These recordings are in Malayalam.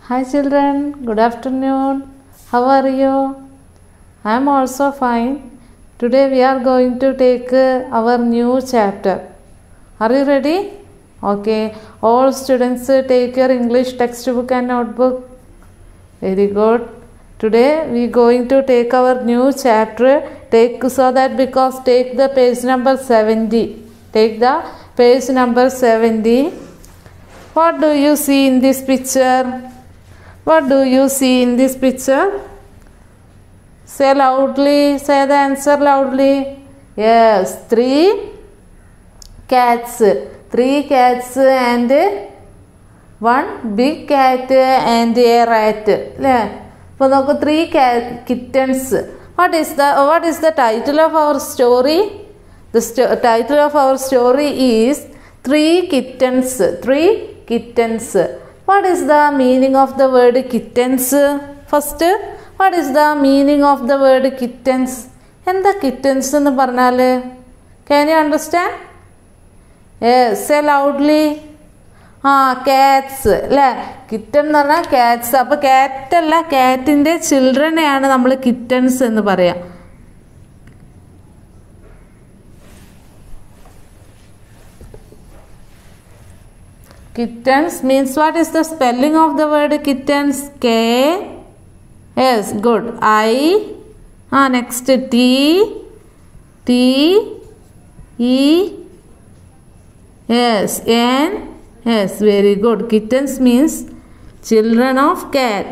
Hi children, good afternoon. How are you? I am also fine. Today we are going to take our new chapter. Are you ready? Okay. All students take your English textbook and notebook. Very good. Today we are going to take our new chapter. Take the page number 70. Take the page number 70. What do you see in this picture? What do you see in this picture? Say loudly. Say the answer loudly. Yes, 3 cats. 3 cats and 1 big cat and a rat. So, 3 kittens. What is the title of our story? The title of our story is 3 kittens. 3 kittens. What is the meaning of the word kittens? First, what is the meaning of the word kittens? And the kittens ennu parnale, can you understand? Yes, say loudly. Cats. Kitten എന്ന് പറഞ്ഞാൽ കാറ്റ്സ്. അപ്പോൾ കാറ്റ് അല്ല, കാറ്റിൻ്റെ ചിൽഡ്രനെയാണ് നമ്മൾ കിറ്റൻസ് എന്ന് പറയാം. Kittens means, what is the spelling of the word kittens? K. Yes, good. I. Next T. T. E. Yes, N. Yes, very good. Kittens means children of cat.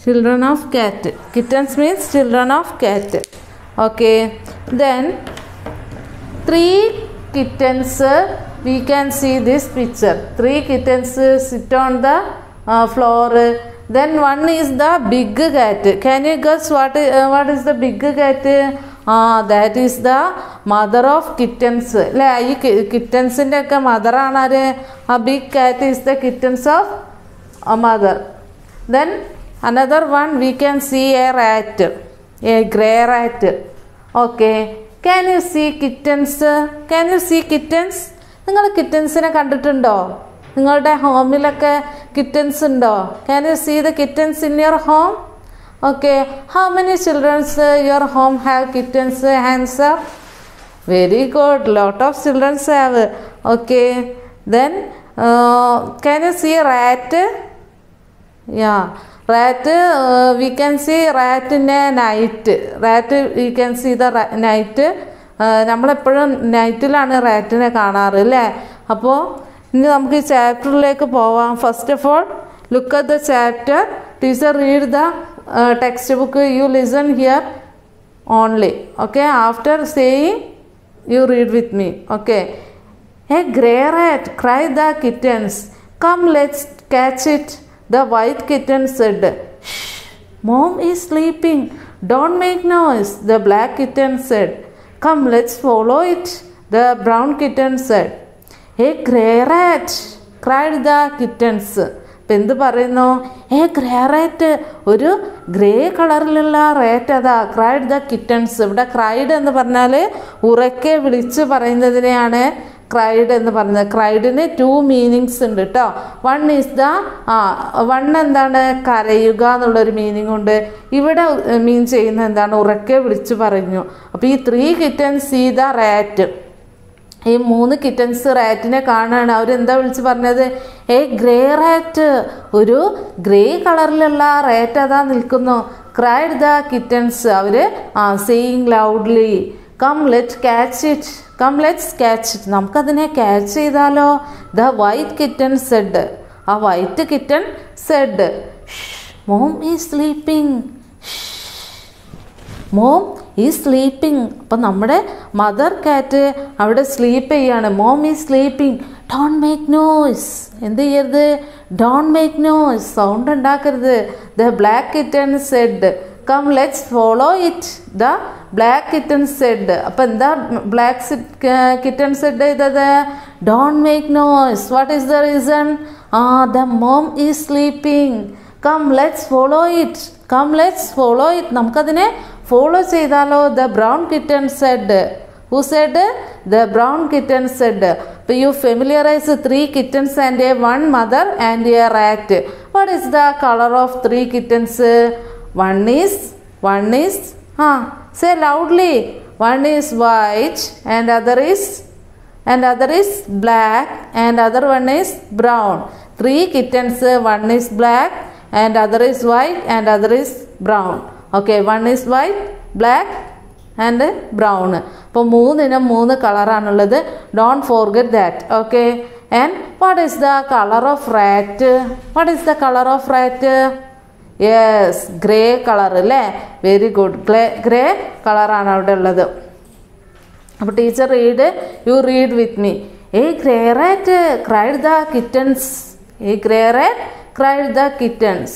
Children of cat. Kittens means children of cat. Okay. Then 3 kittens, we can see this picture. 3 kittens sit on the floor. Then one is the big cat. Can you guess what is the big cat? That is the mother of kittens. Kittens in the mother. A big cat is the kittens of a mother. Then another one, we can see a rat, a grey rat. Okay. Can you see kittens? Can you see kittens? നിങ്ങൾ കിറ്റൻസിനെ കണ്ടിട്ടുണ്ടോ? നിങ്ങളുടെ ഹോമിലൊക്കെ കിറ്റൻസ് ഉണ്ടോ? Can you see the kittens in your home? Okay. How many children your home have kittens? Hands up. Very good. Lot of children have. Okay. Then can you see rat? Yeah. Rat, we can see rat in a night. Rat, we can see the night. നമ്മളെപ്പോഴും നൈറ്റിലാണ് റാറ്റിനെ കാണാറ് അല്ലേ? അപ്പോൾ ഇനി നമുക്ക് ഈ ചാപ്റ്ററിലേക്ക് പോവാം. First of all, look at the chapter. Teacher read the textbook. You listen here only. Okay, after saying you read with me. Okay. A grey rat cried the kittens. Come let's catch it. The white kitten said, "Shh, Mom is sleeping. Don't make noise." The black kitten said, "Come, let's follow it." The brown kitten said, "A grey rat," cried the kittens. ഇപ്പം എന്ത് പറയുന്നു? എ ഗ്രേ റാറ്റ്, ഒരു ഗ്രേ കളറിലുള്ള റാറ്റ് അതാ. Cried the kittens. ഇവിടെ ക്രൈഡ് എന്ന് പറഞ്ഞാൽ ഉറക്കെ വിളിച്ച് പറയുന്നതിനെയാണ് ക്രൈഡ് എന്ന് പറയുന്നത്. ക്രൈഡിന് 2 മീനിങ്സ് ഉണ്ട് കേട്ടോ. വൺ എന്താണ്? കരയുക എന്നുള്ളൊരു മീനിങ് ഉണ്ട്. ഇവിടെ മീൻ ചെയ്യുന്നത് എന്താണ്? ഉറക്കെ വിളിച്ച് പറഞ്ഞു. അപ്പോൾ ഈ 3 കിറ്റൻസ് സീ ദ റാറ്റ്. ഈ 3 കിറ്റൻസ് റാറ്റിനെ കാണുകയാണ്. അവരെന്താ വിളിച്ച് പറഞ്ഞത്? എ ഗ്രേ റാറ്റ്, ഒരു ഗ്രേ കളറിലുള്ള റാറ്റ് അതാ നിൽക്കുന്നു. Cried the kittens. അവർ saying loudly, come let catch it. Come let's catch it. നമുക്കതിനെ ക്യാച്ച് ചെയ്താലോ? The white kitten said. ആ white kitten said, mom is sleeping. Mom is sleeping. അപ്പം നമ്മുടെ മദർ കാറ്റ് അവിടെ സ്ലീപ്പ് ചെയ്യാണ്. Mom is sleeping. Don't make noise. എന്ത് ചെയ്യരുത്? Don't make noise. സൗണ്ട് ഉണ്ടാക്കരുത്. The black kitten said, come let's follow it. The black kitten said. അപ്പം എന്താ ബ്ലാക്ക് കിറ്റൻ സെഡ് ചെയ്തത്? Don't make noise. What is the reason? The mom is sleeping. Come let's follow it. Come let's follow it. നമുക്കതിനെ ഫോളോ ചെയ്താലോ? The brown kitten said. Who said? The brown kitten said. So you familiarize 3 kittens and one mother and a rat. What is the color of 3 kittens? One is, say loudly. One is white and other is black and other one is brown. 3 kittens, one is black and other is white and other is brown. Okay, one is white, black and brown. അപ്പോൾ 3 കളറാണുള്ളത്. Don't forget that. Okay. And what is the color of rat? What is the color of rat? Yes, grey color അല്ലേ? Very good. Grey കളറാണ് അവിടെ ഉള്ളത്. അപ്പോൾ teacher you read with me. A grey rat cried the kittens. A grey rat cried the kittens.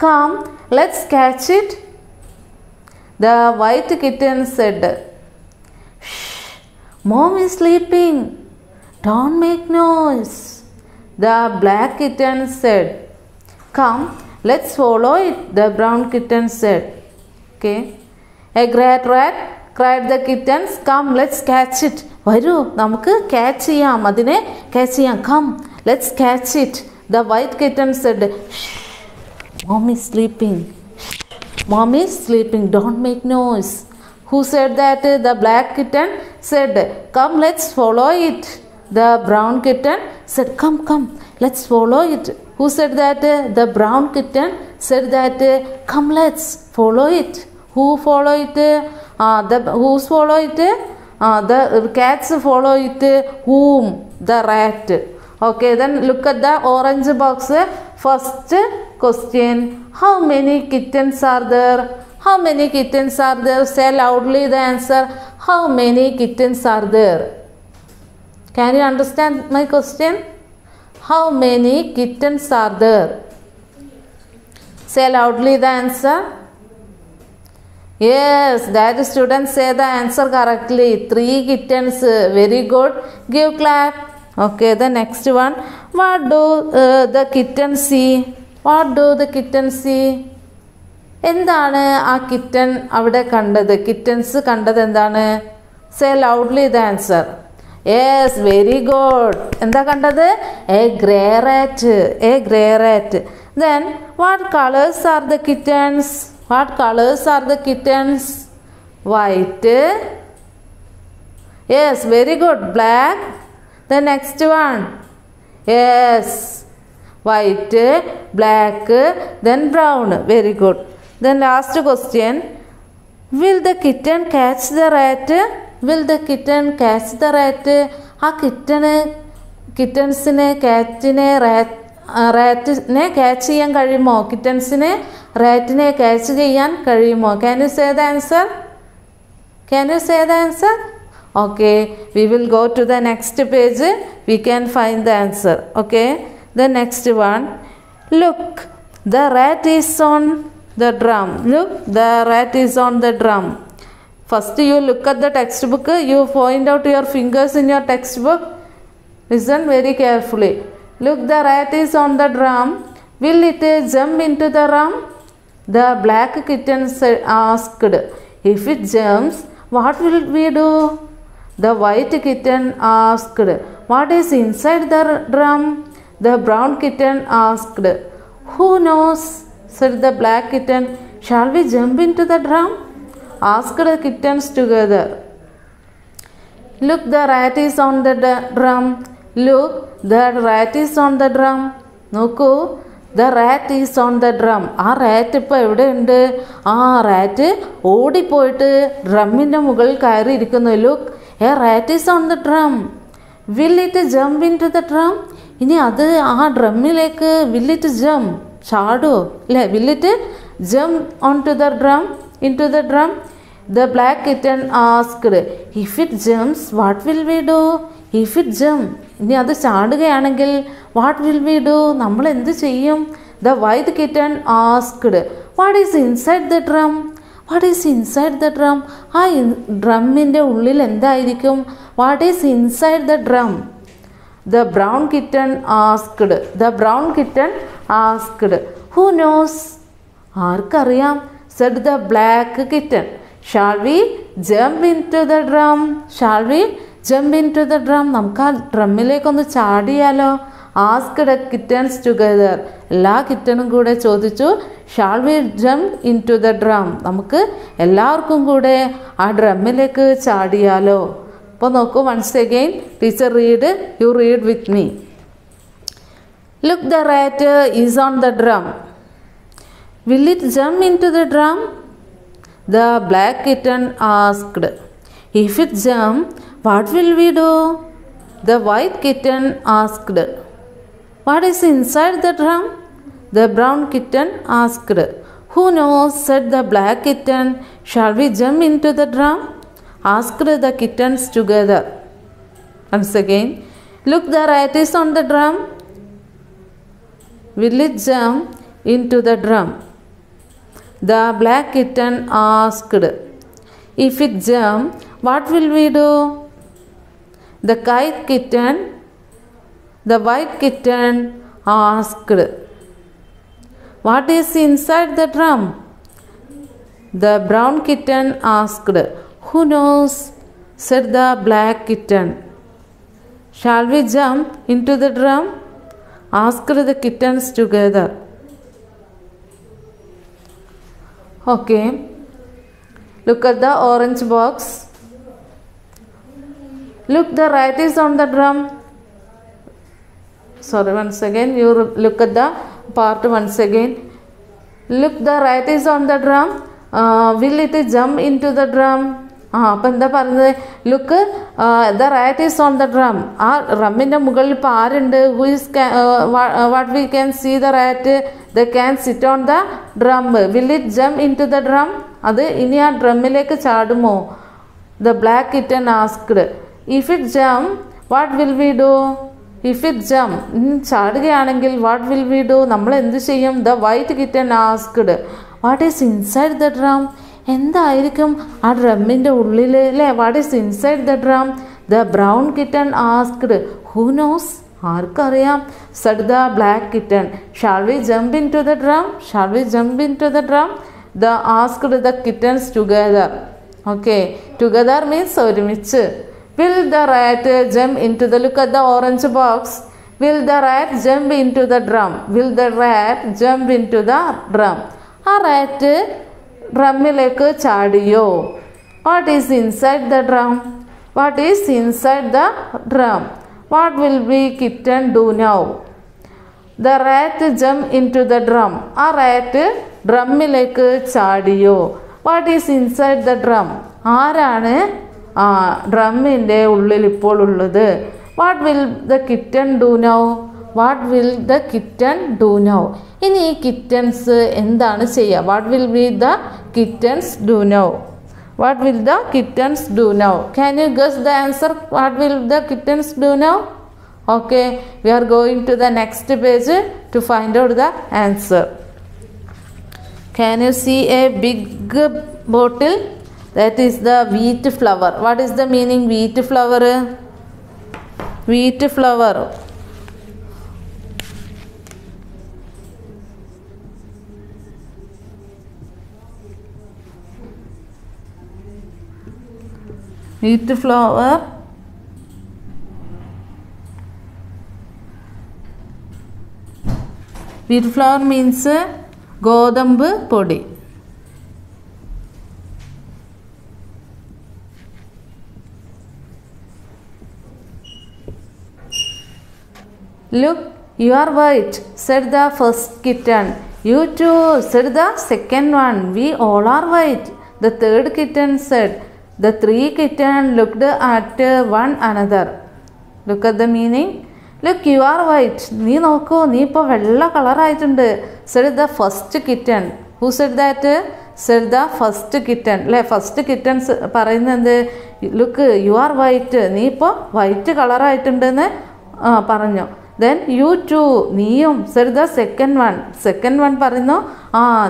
Come, let's catch it. The white kitten said. Shh, Mom is sleeping. Don't make noise. The black kitten said. Come, let's follow it. The brown kitten said. Okay. A great rat cried the kittens. Come, let's catch it. വരൂ നമുക്ക് catch ചെയ്യാം. അതിനെ catch ചെയ്യാം. Come, let's catch it. The white kitten said. Shh, Mom is sleeping. Mom is sleeping. Don't make noise. Who said that? The black kitten said. Come, let's follow it. The brown kitten said. Come, let's follow it. Who said that? The brown kitten said that. Come, let's follow it. Who follow it? Who's follow it? The cats follow it. Whom? The rat. Okay, then look at the orange box. First question. How many kittens are there? How many kittens are there? Say loudly the answer. How many kittens are there? Can you understand my question? How many kittens are there? Say loudly the answer. Yes, that student say the answer correctly. 3 kittens. Very good. Give clap. Okay, the next one. What do the kittens see? What do the kittens see? എന്താണ് ആ കിറ്റൻ അവിടെ കണ്ടത്? കിറ്റൻസ് കണ്ടത് എന്താണ്? Say loudly the answer. Yes, very good. എന്താ കണ്ടത്? A grey rat. A grey rat. Then what colours are the kittens? What colours are the kittens? White. Yes, very good. Black. The next one. Yes, white, black, then brown. Very good. Then last question. Will the kitten catch the rat? Will the kitten catch the rat? ആ കിറ്റൻസിനെ കാറ്റിനെ റാറ്റിനെ ക്യാച്ച് ചെയ്യാൻ കഴിയുമോ? കിറ്റൻസിനെ റാറ്റിനെ ക്യാച്ച് ചെയ്യാൻ കഴിയുമോ? Can you say the answer? Can you say the answer? Okay, we will go to the next page. We can find the answer. Okay, the next one. Look, the rat is on the drum. Look, the rat is on the drum. First you look at the textbook. You point out your fingers in your textbook. Listen very carefully. Look, the rat is on the drum. Will it jump into the drum? The black kitten asked. If it jumps, what will we do? The white kitten asked. What is inside the drum? The brown kitten asked. Who knows? Said the black kitten. Shall we jump into the drum? Asked the kittens together. Look, the rat is on the drum. Look, the rat is on the drum. നോക്കൂ, the rat is on the drum. ആ റാറ്റ് ഇപ്പോൾ എവിടെയുണ്ട്? ആ റാറ്റ് ഓടിപ്പോയിട്ട് ഡ്രമ്മിൻ്റെ മുകളിൽ കയറി ഇരിക്കുന്നു. Look, a rat is on the drum. Will it jump into the drum? ഇനി അത് ആ ഡ്രമ്മിലേക്ക് will it jump? ചാടുമോ? അല്ലേ? will it jump onto the drum? Into the drum? The black kitten asked. If it jumps, what will we do? If it jump, ഇനി അത് ചാടുകയാണെങ്കിൽ what will we do? നമ്മൾ എന്ത് ചെയ്യും? The white kitten asked. What is inside the drum? What is inside the drum? ആ ഡ്രമ്മിൻ്റെ ഉള്ളിൽ എന്തായിരിക്കും? What is inside the drum? The brown kitten asked. The brown kitten asked. Who knows? ആർക്കറിയാം? Said the black kitten. Shall we jump into the drum? Shall we jump into the drum? നമുക്ക് ആ ഡ്രമ്മിലേക്കൊന്ന് ചാടിയാലോ? Asked the kittens together. എല്ലാ കിറ്റനും കൂടെ ചോദിച്ചു, Shall we jump into the drum? നമുക്ക് എല്ലാവർക്കും കൂടെ ആ ഡ്രമ്മിലേക്ക് ചാടിയാലോ? അപ്പോൾ നോക്കൂ, once again teacher read, you read with me. Look, the rat is on the drum. Will it jump into the drum? The black kitten asked. If it jumps, what will we do? The white kitten asked. What is inside the drum? The brown kitten asked. Who knows, said the black kitten. Shall we jump into the drum? Asked the kittens together. Once again, look, the rat is on the drum. Will it jump into the drum? The black kitten asked. If it jumps, what will we do? The white kitten asked. What is inside the drum? The brown kitten asked. Who knows, said the black kitten. Shall we jump into the drum? Asked the kittens together. Okay, look at the orange box. Look, the rat is on the drum. Sorry, once again, you look at the part once again. Look, the rat is on the drum. Will it jump into the drum? അപ്പം എന്താ പറയുന്നത്? Look, the rat is on the drum. ആ ഡ്രമ്മിൻ്റെ മുകളിൽ ഇപ്പോൾ ആരുണ്ട്? Who is what we can see the rat? The can sit on the drum. Will it jump into the drum? അത് ഇനി ആ ഡ്രമ്മിലേക്ക് ചാടുമോ? The black kitten asked. If it jump, what will we do? If it jump, ചാടുകയാണെങ്കിൽ വാട്ട് വിൽ വി ഡു? നമ്മൾ എന്ത് ചെയ്യും? The white kitten asked. What is inside the drum? എന്തായിരിക്കും ആ ഡ്രമ്മിൻ്റെ ഉള്ളിൽ അല്ലേ? What is inside the drum? The brown kitten asked. Who knows? ആർക്കറിയാം? Said the black kitten. Shall we jump into the drum? Shall we jump into the drum? The asked the kittens together. Okay, together means ഒരുമിച്ച്. Will the rat jump into the, look at the orange box. Will the rat jump into the drum? Will the rat jump into the drum? ആ റാറ്റ് ഡ്രമ്മിലേക്ക് ചാടിയോ? What is inside the drum? What is inside the drum? What will be kitten do now? The rat jump into the drum. ആ റാറ്റ് ഡ്രമ്മിലേക്ക് ചാടിയോ? What is inside the drum? ആരാണ് ആ ഡ്രമ്മിൻ്റെ ഉള്ളിൽ ഇപ്പോൾ ഉള്ളത്? What will the kitten do now? What will the kitten do now? ഇനി ഈ കിറ്റൻസ് എന്താണ് ചെയ്യുക? What will be the kittens do now? What will the kittens do now? Can you guess the answer? What will the kittens do now? Okay, we are going to the next page to find out the answer. Can you see a big bottle? That is the wheat flour. What is the meaning wheat flour? Wheat flour. Wheat flour. Wheat flour means ഗോതമ്പ് പൊടി. Look, you are white, said the first kitten. You too, said the second one. We all are white, the third kitten said. The three kittens looked at one another. Look at the meaning. Look, you are white. നീ നോക്കൂ, നീ ഇപ്പോൾ വെള്ള കളറായിട്ടുണ്ട്. said the first kitten. Who said that? said the first kitten. അല്ലേ, ഫസ്റ്റ് കിറ്റൻസ് പറയുന്നത് ലുക്ക് യു ആർ വൈറ്റ്, നീ ഇപ്പോൾ വൈറ്റ് കളറായിട്ടുണ്ടെന്ന് പറഞ്ഞു. ദെൻ യു ടു, നീയും. said the second one. Second one പറയുന്നു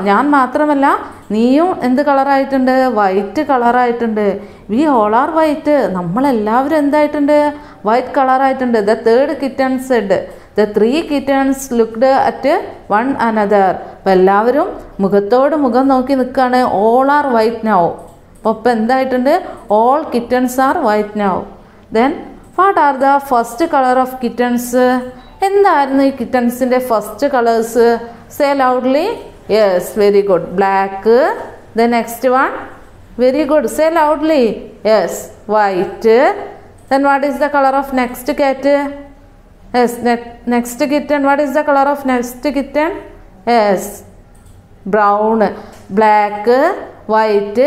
ഞാൻ മാത്രമല്ല നീയും എന്ത് കളറായിട്ടുണ്ട്? വൈറ്റ് കളറായിട്ടുണ്ട്. വി ഓൾ ആർ വൈറ്റ്, നമ്മളെല്ലാവരും എന്തായിട്ടുണ്ട്? വൈറ്റ് കളറായിട്ടുണ്ട്. The third kitten said. The three kittens looked at one another. അപ്പം എല്ലാവരും മുഖത്തോട് മുഖം നോക്കി നിൽക്കുകയാണ്. All are white now. അപ്പോൾ എന്തായിട്ടുണ്ട്? all kittens are white now. Then what are the first color of kittens? എന്തായിരുന്നു ഈ കിറ്റൻസിൻ്റെ first colours? Say loudly. Yes, very good. Black. The next one. Very good. Say loudly. Yes, white. Then what is the color of next cat? Yes, next kitten. What is the color of next kitten? Yes, brown. Black, white,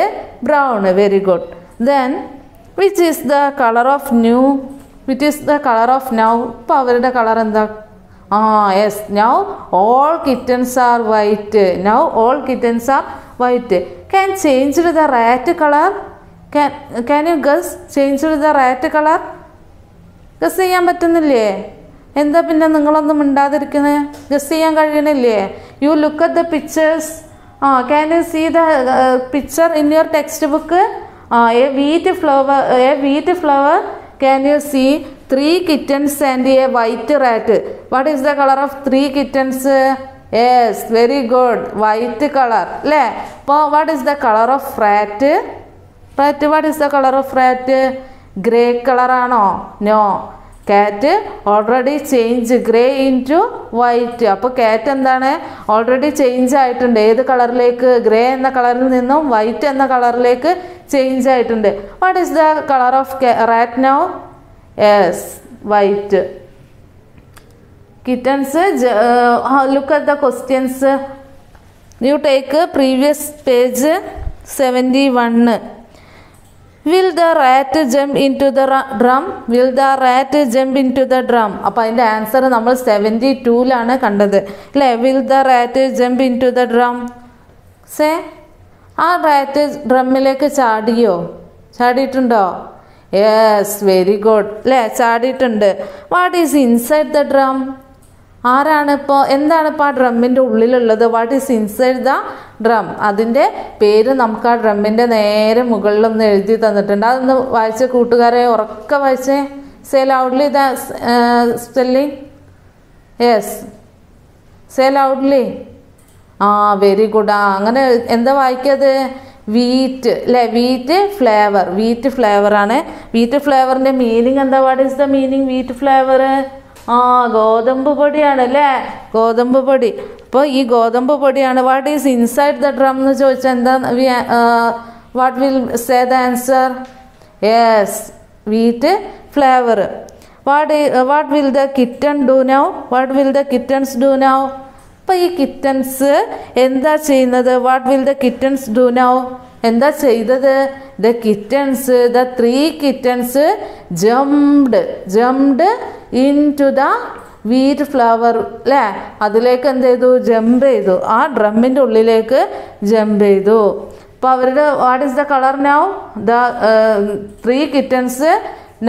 brown. Very good. Then which is the color of new? Which is the color of now? ഇപ്പോൾ അവരുടെ കളർ എന്താ? Yes, now all kittens are white. Now all kittens are white. Can change the rat color? Can you guess? Change the rat color? Guess ചെയ്യാൻ പറ്റുന്നില്ലേ? എന്താ പിന്നെ നിങ്ങളൊന്നും മിണ്ടാതിരിക്കുന്നത്? ഗസ് ചെയ്യാൻ കഴിയണില്ലേ? You look at the pictures. Can you see the picture in your textbook? A wheat flower. Can you see 3 kittens and a white rat? What is the color of 3 kittens? Yes, very good. White color. അല്ലേ? അപ്പോൾ what is the color of rat? What is the color of rat? Grey color ആണോ? No. Cat already change grey into white. അപ്പോൾ കാറ്റ് എന്താണ്? ഓൾറെഡി ചേഞ്ച് ആയിട്ടുണ്ട്. ഏത് കളറിലേക്ക്? ഗ്രേ എന്ന കളറിൽ നിന്നും വൈറ്റ് എന്ന കളറിലേക്ക് ചേഞ്ച് ആയിട്ടുണ്ട്. What is the colour of rat now? Yes, white. Kittens, look at the questions. You take previous page 71. Will the rat jump into the drum? Will the rat jump into the drum? അപ്പോൾ അതിൻ്റെ ആൻസർ നമ്മൾ 72ലാണ് കണ്ടത് അല്ലേ? Will the rat jump into the drum? Say, ആ റാറ്റ് ഡ്രമ്മിലേക്ക് ചാടിയോ? ചാടിയിട്ടുണ്ടോ? യെസ്, വെരി ഗുഡ് അല്ലേ? ചാടിയിട്ടുണ്ട്. What is inside the drum? ആരാണ് ഇപ്പോൾ, എന്താണ് ഇപ്പോൾ ആ ഡ്രമ്മിൻ്റെ ഉള്ളിലുള്ളത്? What is inside the drum? അതിൻ്റെ പേര് നമുക്ക് ആ ഡ്രമ്മിൻ്റെ നേരെ മുകളിലൊന്ന് എഴുതി തന്നിട്ടുണ്ട്. അതൊന്ന് വായിച്ച കൂട്ടുകാരെ ഉറക്കെ വായിച്ചേ. Say loudly the spelling. Yes, say loudly. Very good. അങ്ങനെ എന്താ വായിക്കത്? വീറ്റ് അല്ലേ? Wheat flour. വീറ്റ് ഫ്ലേവറാണ്. വീറ്റ് ഫ്ലേവറിൻ്റെ മീനിങ് എന്താ? What is the meaning wheat flour? ഗോതമ്പ് പൊടിയാണ് അല്ലേ? ഗോതമ്പ് പൊടി. അപ്പോൾ ഈ ഗോതമ്പ് പൊടിയാണ്. What is inside the drum എന്ന് ചോദിച്ചാൽ എന്താ? What will say the answer? Yes, wheat flour. What will the kitten do now? What will the kittens do now? അപ്പോൾ ഈ കിറ്റൻസ് എന്താ ചെയ്യുന്നത്? What will the kittens do now? എന്താ ചെയ്തത്? The kittens, the 3 kittens jumped into the wheat flour അല്ലേ? അതിലേക്ക് എന്ത് ചെയ്തു? ജമ്പ് ചെയ്തു. ആ ഡ്രമ്മിൻ്റെ ഉള്ളിലേക്ക് ജമ്പ് ചെയ്തു. അപ്പോൾ അവരുടെ what is the colour now? The 3 kittens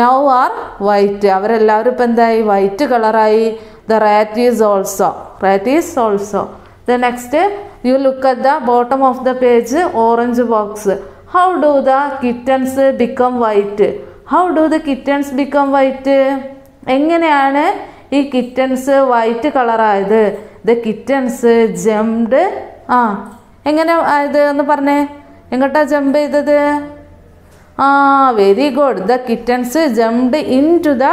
now are white. അവരെല്ലാവരും ഇപ്പം എന്തായി? വൈറ്റ് കളറായി. The rat is also. The next, you look at the bottom of the page, orange box. How do the kittens become white? How do the kittens become white? എങ്ങനെയാണ് ഈ കിറ്റൻസ് വൈറ്റ് കളറായത്? The kittens jumped. എങ്ങനെ ആയത് എന്ന് പറഞ്ഞേ. എങ്ങോട്ടാ ജമ്പ് ചെയ്തത്? Very good. The kittens jumped into the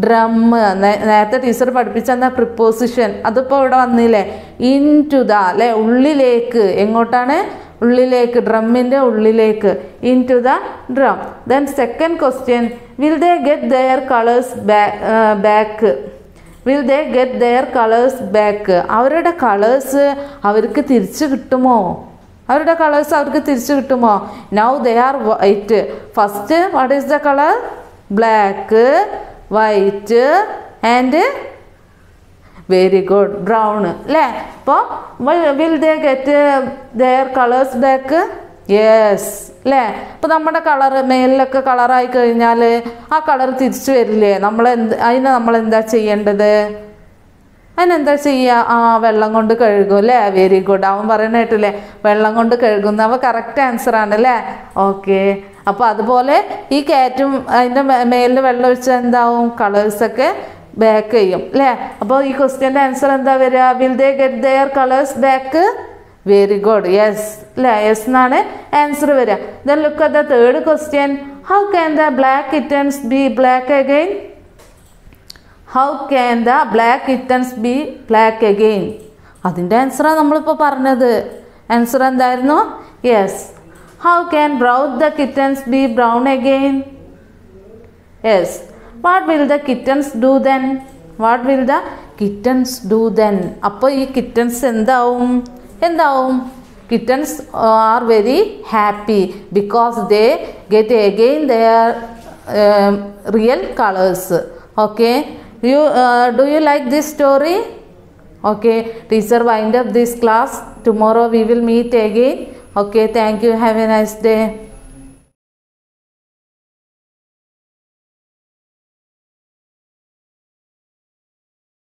drum. നേരത്തെ ടീച്ചർ പഠിപ്പിച്ചെന്ന പ്രിപ്പോസിഷൻ അതിപ്പോൾ ഇവിടെ വന്നില്ലേ? ഇൻ ടു ദ അല്ലേ? ഉള്ളിലേക്ക്. എങ്ങോട്ടാണ്? ഉള്ളിലേക്ക്, ഡ്രമ്മിൻ്റെ ഉള്ളിലേക്ക്. Into the drum. Then second question, will they get their colours back? Will they get their colours back? അവരുടെ കളേഴ്സ് അവർക്ക് തിരിച്ചു കിട്ടുമോ? അവരുടെ കളേഴ്സ് അവർക്ക് തിരിച്ചു കിട്ടുമോ? Now they are white. First what is the colour? Black, white and very good brown അല്ലേ? അപ്പോൾ will they get their colours back? Yes അല്ലേ? അപ്പോൾ നമ്മുടെ കളർ മേലിലൊക്കെ കളറായി കഴിഞ്ഞാൽ ആ കളർ തിരിച്ചു വരില്ലേ? അതിന് നമ്മളെന്താ ചെയ്യേണ്ടത്? അതിനെന്താ ചെയ്യുക? വെള്ളം കൊണ്ട് കഴുകും അല്ലേ? Very good. അവൻ പറയുന്ന കേട്ടില്ലേ? വെള്ളം കൊണ്ട് കഴുകുന്നു. അവ കറക്റ്റ് ആൻസറാണ് അല്ലേ? ഓക്കെ. അപ്പോൾ അതുപോലെ ഈ കാറ്റും അതിൻ്റെ മേലിൽ വെള്ളം ഒഴിച്ചാൽ എന്താവും? കളേഴ്സൊക്കെ ബാക്ക് ചെയ്യും അല്ലേ? അപ്പോൾ ഈ ക്വസ്റ്റ്യൻ്റെ ആൻസർ എന്താ വരിക? Will they get their colours back? Very good. Yes. Yes എന്നാണ് ആൻസർ വരിക. Then look at the third question. How can the black kittens be black again? How can the black kittens be black again? അതിൻ്റെ ആൻസറാണ് നമ്മളിപ്പോൾ പറഞ്ഞത്. ആൻസർ എന്തായിരുന്നു? Yes. How can brown the kittens be brown again? Yes. What will the kittens do then? What will the kittens do then? അപ്പോൾ ഈ kittens എന്താവും? Kittens are very happy because they get again their real colors. Okay. Do you like this story? Okay. Teacher wind up this class. Tomorrow we will meet again. Okay. Thank you. Have a nice day.